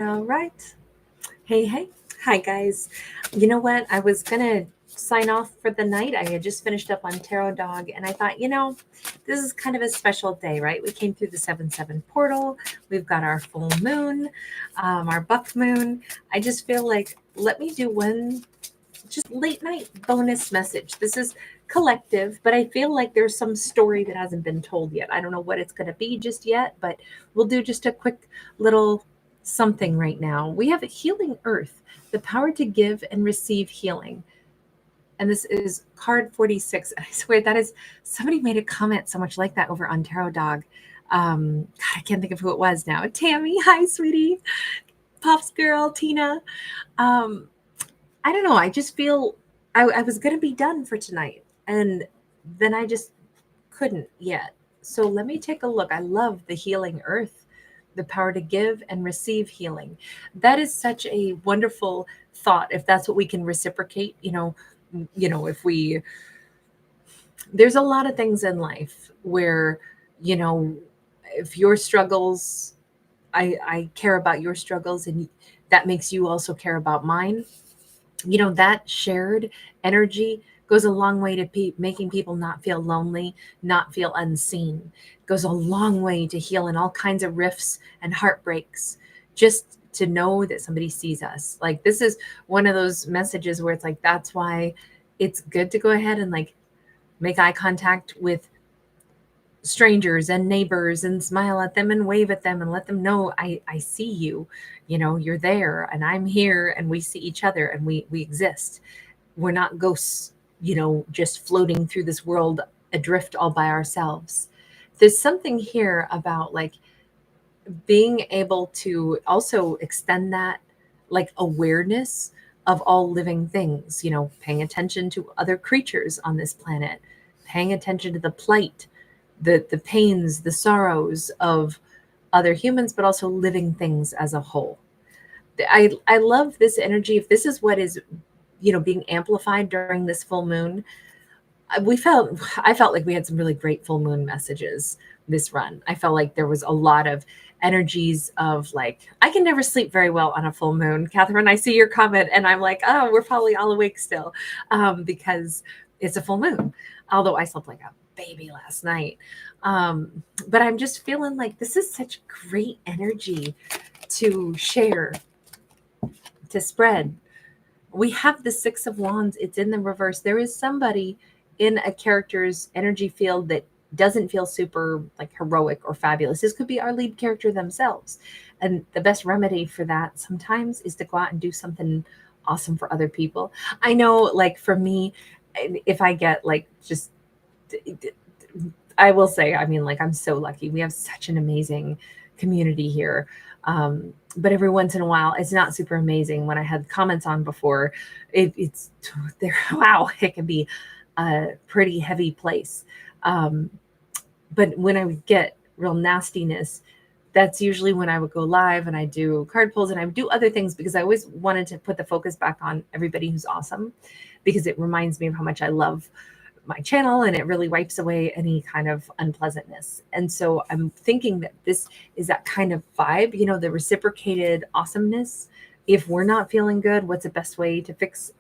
All right. Hey, hey. Hi, guys. You know what? I was going to sign off for the night. I had just finished up on Tarot Dog, and I thought, this is kind of a special day, right? We came through the 7-7 portal. We've got our full moon, our buck moon. I just feel like, let me do one just late night bonus message. This is collective, but I feel like there's some story that hasn't been told yet. I don't know what it's going to be just yet, but we'll do just a quick little something right now. We have a healing earth, the power to give and receive healing. And this is card 46. And I swear that is somebody made a comment so much like that over on Tarot Dog. God, I can't think of who it was now. Tammy, hi, sweetie. Pops girl, Tina. Um, I don't know. I just feel I was going to be done for tonight. And then I just couldn't yet. So let me take a look. I love the healing earth, the power to give and receive healing. That is such a wonderful thought. If that's what we can reciprocate, if we, there's a lot of things in life where, you know, if your struggles, I care about your struggles and that makes you also care about mine. That shared energy goes a long way to making people not feel lonely, not feel unseen. Goes a long way to healing all kinds of rifts and heartbreaks, just to know that somebody sees us. Like, this is one of those messages where it's like, that's why it's good to go ahead and like make eye contact with strangers and neighbors and smile at them and wave at them and let them know I see you. You're there and I'm here and we see each other and we exist. We're not ghosts, just floating through this world adrift all by ourselves. There's something here about like being able to also extend that like awareness of all living things, paying attention to other creatures on this planet, paying attention to the plight, the pains, the sorrows of other humans, but also living things as a whole. I love this energy. If this is what is, being amplified during this full moon, I felt like we had some really great full moon messages this run. I felt like there was a lot of energies of like, I can never sleep very well on a full moon. Catherine, I see your comment and I'm like, oh, we're probably all awake still, because it's a full moon. Although I slept like a baby last night. But I'm just feeling like this is such great energy to share, to spread. We have the Six of Wands. It's in the reverse. There is somebody in a character's energy field that doesn't feel super like heroic or fabulous. This could be our lead character themselves. And the best remedy for that sometimes is to go out and do something awesome for other people. I know, like for me, if I get like just, I will say, I mean, like I'm so lucky. We have such an amazing community here. But every once in a while, it's not super amazing. When I had comments on before, it's there. Wow, it can be a pretty heavy place. But when I would get real nastiness, that's usually when I would go live and I do card pulls and I would do other things because I always wanted to put the focus back on everybody who's awesome, because it reminds me of how much I love my channel and it really wipes away any kind of unpleasantness. And so I'm thinking that this is that kind of vibe, the reciprocated awesomeness. If we're not feeling good, what's the best way to fix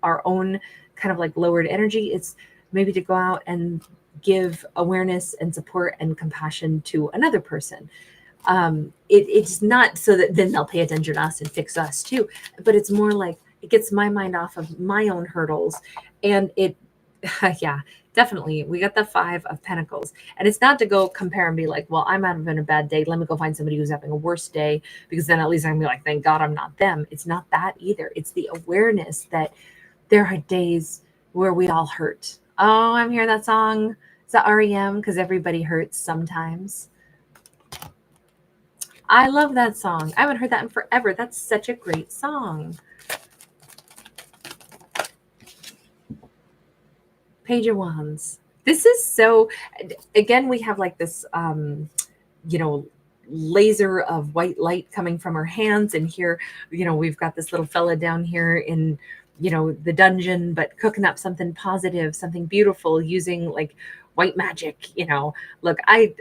our own kind of like lowered energy? It's maybe to go out and give awareness and support and compassion to another person. It's not so that then they'll pay attention to us and fix us too, but it's more like it gets my mind off of my own hurdles. And it yeah, definitely. We got the Five of Pentacles. And it's not to go compare and be like, well, I'm having a bad day. Let me go find somebody who's having a worse day, because then at least I'm gonna be like, thank God I'm not them. It's not that either. It's the awareness that there are days where we all hurt. Oh, I'm hearing that song. Is that REM? Because everybody hurts sometimes. I love that song. I haven't heard that in forever. That's such a great song. Page of Wands. This is so, again, we have like this, laser of white light coming from her hands. And here, we've got this little fella down here in, the dungeon, but cooking up something positive, something beautiful, using like white magic. Look, I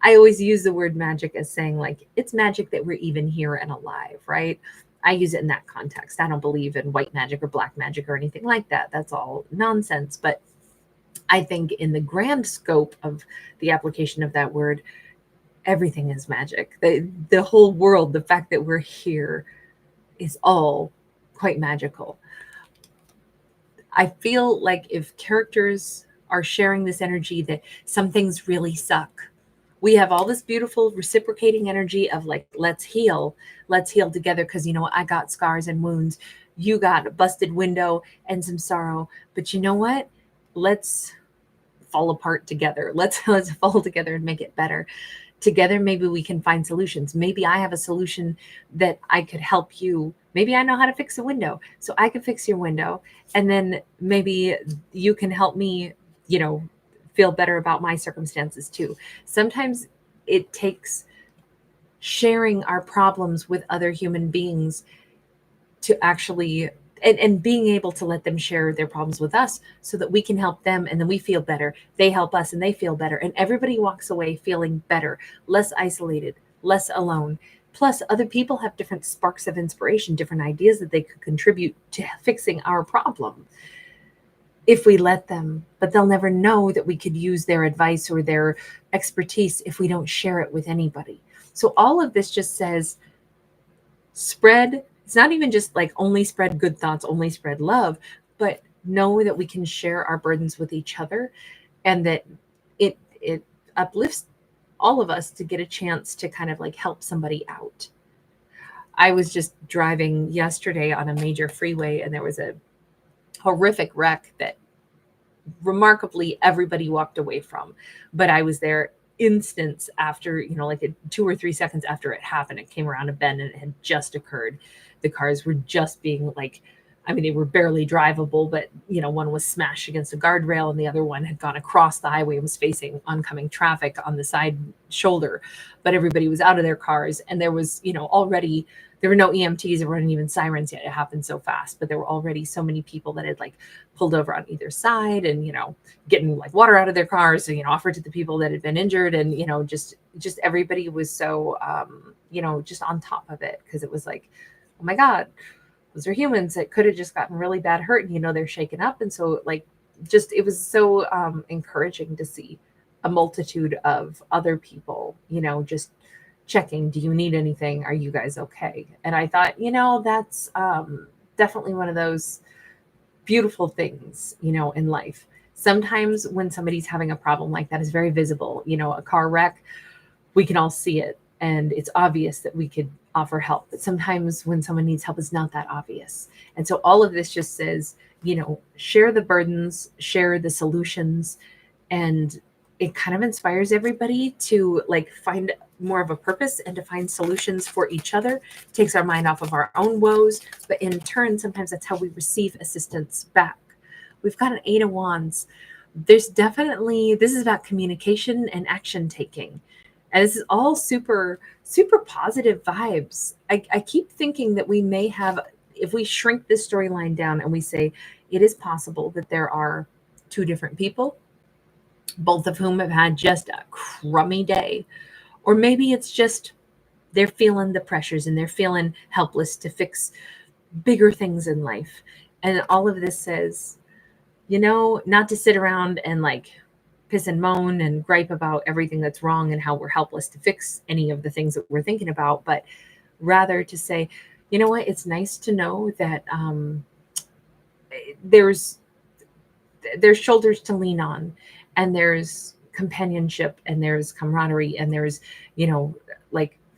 I always use the word magic as saying like, it's magic that we're even here and alive, right? I use it in that context. I don't believe in white magic or black magic or anything like that. That's all nonsense. But I think in the grand scope of the application of that word, everything is magic. The whole world, the fact that we're here is all quite magical. I feel like if characters are sharing this energy that some things really suck, we have all this beautiful reciprocating energy of like, let's heal together. Cause you know what? I got scars and wounds. You got a busted window and some sorrow. But you know what? Let's fall apart together. Let's fall together and make it better. Together, maybe we can find solutions. Maybe I have a solution that I could help you. Maybe I know how to fix a window, so I can fix your window. And then maybe you can help me, feel better about my circumstances too. Sometimes it takes sharing our problems with other human beings to actually and being able to let them share their problems with us so that we can help them and then we feel better. They help us and they feel better. And everybody walks away feeling better, less isolated, less alone. Plus, other people have different sparks of inspiration, different ideas that they could contribute to fixing our problem if we let them. But they'll never know that we could use their advice or their expertise if we don't share it with anybody. So all of this just says spread. It's not even just like only spread good thoughts, only spread love, but know that we can share our burdens with each other and that it uplifts all of us to get a chance to kind of like help somebody out. I was just driving yesterday on a major freeway and there was a horrific wreck that remarkably everybody walked away from, but I was there instance after, like 2 or 3 seconds after it happened. It came around a bend and it had just occurred. The cars were just being like, they were barely drivable, but one was smashed against a guardrail and the other one had gone across the highway and was facing oncoming traffic on the side shoulder. But everybody was out of their cars and there was, already there were no EMTs, there weren't even sirens yet. It happened so fast, but there were already so many people that had like pulled over on either side and, getting like water out of their cars, so, offered to the people that had been injured. And, just everybody was so, just on top of it. Cause it was like, oh my God, those are humans that could have just gotten really bad hurt and, they're shaken up. And so like, it was so encouraging to see a multitude of other people, just checking, do you need anything? Are you guys okay? And I thought, that's definitely one of those beautiful things, in life. Sometimes when somebody's having a problem like that is very visible, a car wreck, we can all see it and it's obvious that we could offer help. But sometimes when someone needs help, it's not that obvious. And so all of this just says, share the burdens, share the solutions, and it kind of inspires everybody to like find more of a purpose and to find solutions for each other, takes our mind off of our own woes. But in turn, sometimes that's how we receive assistance back. We've got an 8 of Wands. This is about communication and action taking. And this is all super, super positive vibes. I keep thinking that we may have, if we shrink this storyline down and we say, it is possible that there are 2 different people, both of whom have had just a crummy day. Or maybe it's just they're feeling the pressures and they're feeling helpless to fix bigger things in life. And all of this says, not to sit around and like piss and moan and gripe about everything that's wrong and how we're helpless to fix any of the things that we're thinking about, but rather to say, you know what, it's nice to know that there's shoulders to lean on, and there's companionship, and there's camaraderie, and there's,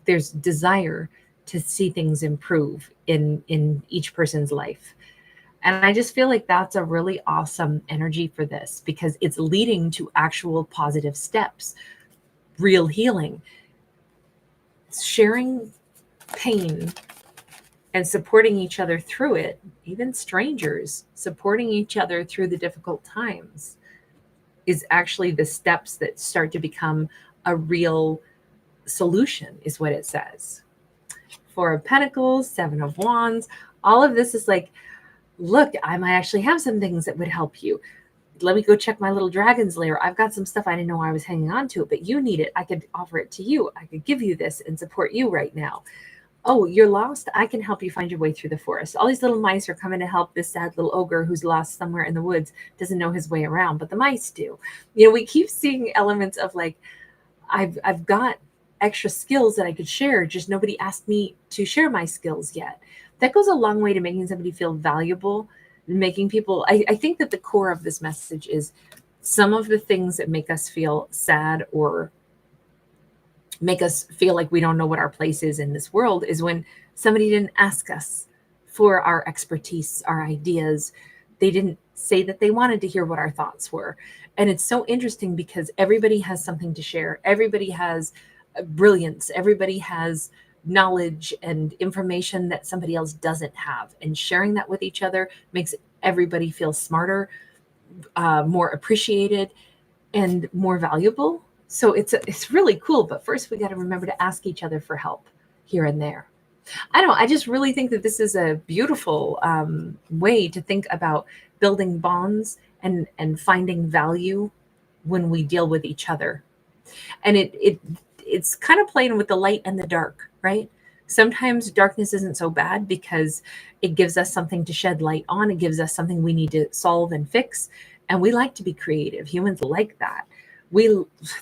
there's desire to see things improve in each person's life. And I just feel like that's a really awesome energy for this, because it's leading to actual positive steps, real healing, sharing pain and supporting each other through it, even strangers supporting each other through the difficult times, is actually the steps that start to become a real solution, is what it says. 4 of Pentacles, 7 of Wands, all of this is like, look, I might actually have some things that would help you. let me go check my little dragon's lair. I've got some stuff I didn't know I was hanging on to, but you need it. I could offer it to you. I could give you this and support you right now. Oh, you're lost? I can help you find your way through the forest. All these little mice are coming to help this sad little ogre who's lost somewhere in the woods, doesn't know his way around, but the mice do. We keep seeing elements of like, I've got extra skills that I could share, just nobody asked me to share my skills yet. That goes a long way to making somebody feel valuable, making people, I think that the core of this message is some of the things that make us feel sad or make us feel like we don't know what our place is in this world is when somebody didn't ask us for our expertise, our ideas. They didn't say that they wanted to hear what our thoughts were. And it's so interesting because everybody has something to share. Everybody has brilliance. Everybody has knowledge and information that somebody else doesn't have. And sharing that with each other makes everybody feel smarter, more appreciated, and more valuable. So it's really cool. But first, we got to remember to ask each other for help here and there. I just really think that this is a beautiful way to think about building bonds and finding value when we deal with each other. And it's kind of playing with the light and the dark, right? Sometimes darkness isn't so bad because it gives us something to shed light on. It gives us something we need to solve and fix. And we like to be creative. Humans like that.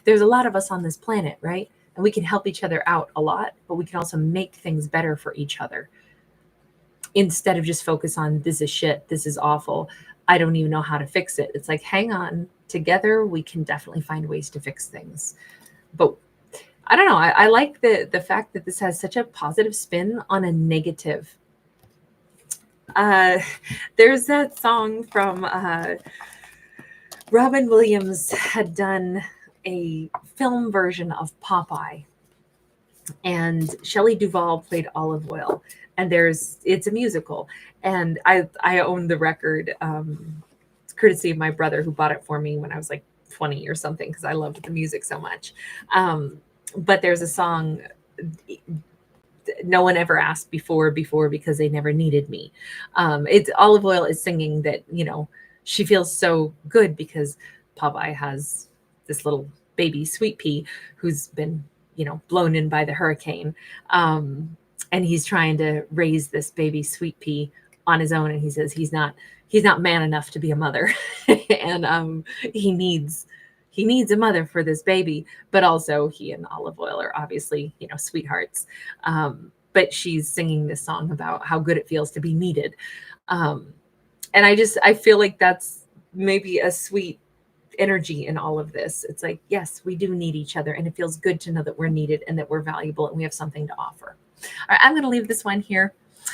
There's a lot of us on this planet, right? And we can help each other out a lot, but we can also make things better for each other instead of just focus on this is shit, this is awful, I don't even know how to fix it. It's like, hang on, together we can definitely find ways to fix things. But I don't know, I like the fact that this has such a positive spin on a negative. There's that song from Robin Williams had done a film version of Popeye, and Shelley Duvall played Olive Oil, and it's a musical, and I own the record, courtesy of my brother who bought it for me when I was like 20 or something because I loved the music so much. But there's a song, no one ever asked before because they never needed me. It's Olive Oil is singing that she feels so good because Popeye has this little baby sweet pea who's been blown in by the hurricane, and he's trying to raise this baby sweet pea on his own, and he says he's not man enough to be a mother, and he needs a mother for this baby. But also he and Olive Oil are obviously sweethearts, but she's singing this song about how good it feels to be needed, and I feel like that's maybe a sweet energy in all of this. It's like, yes, we do need each other, and it feels good to know that we're needed and that we're valuable and we have something to offer. All right, I'm going to leave this one here.